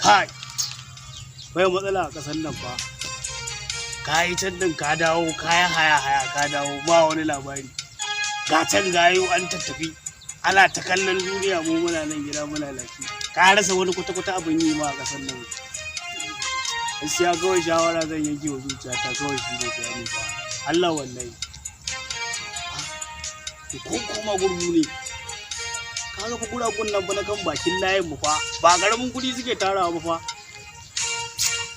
kai bai matsala a ƙasar nan fa. Ka yi can din ka dawo, kayan haya ka dawo ba wani labari. Ga can gayo an tattafi ana ta kallon duniya, mu muna nan gida muna lafiya. Ka rasa wani kwata abin yi ma a ƙasar nan. Gaskiya kawai shawara zan yanke wa zuciyata kawai shi ne bayani ba. Allah wallahi. Ko kuma gurgu ne. Kaga fa guragun nan fa na kan bakin layin mu fa. Ba karamin kuɗi suke tarawa ba fa.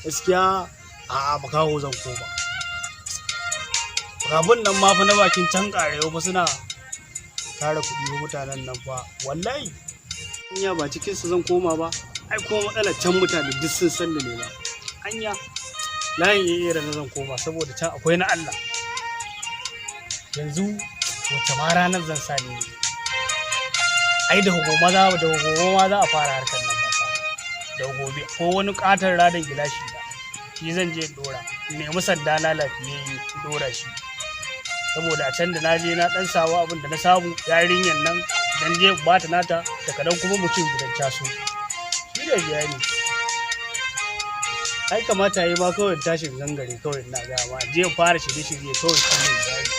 Gaskiya a'a makaho zan koma. Rabun nan ma fa na bakin can karewa fa suna tara kuɗi wa mutanen nan fa. Wallahi. Anya ba cikin su zan koma ba. Ai ko matsalar can mutane duk sun san da ne ba. Anya layin yayi na zan koma saboda can akwai na Allah. Yanzu wace ma ranar zan sa ne. Ai da hukuma za a fara harkar nan ba fa. Da gobe ko wani katar radan gilashi da shi zan je dora. Nemi sanda na lafiyayye dora shi. Saboda a can da na je na dan samu abin da na samu yarinyan nan dan je ba ta nata da kadan kuma mutum gidan caso. Shi da bayani. Ai kamata yi ma kawai tashin gangare kawai na ga ma je fara shirye kawai shi ne bayani.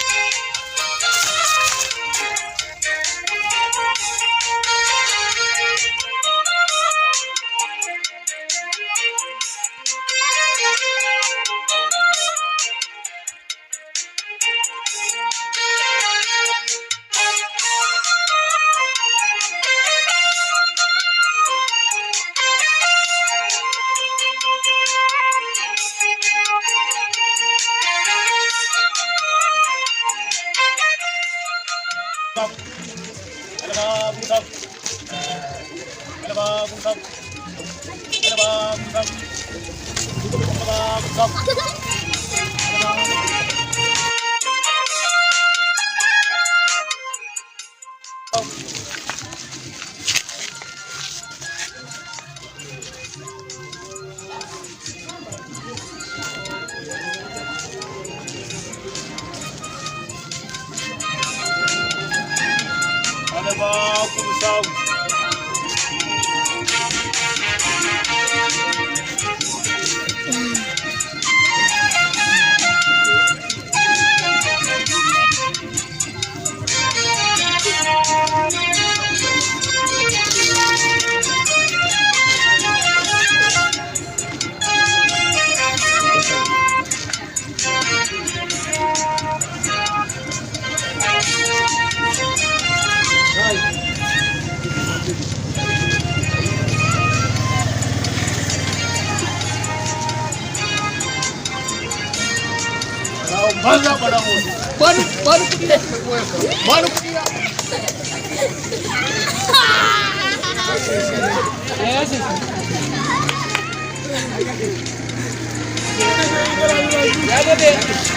Banza para mu. Bani kudi. Bani kudi. Ya gode.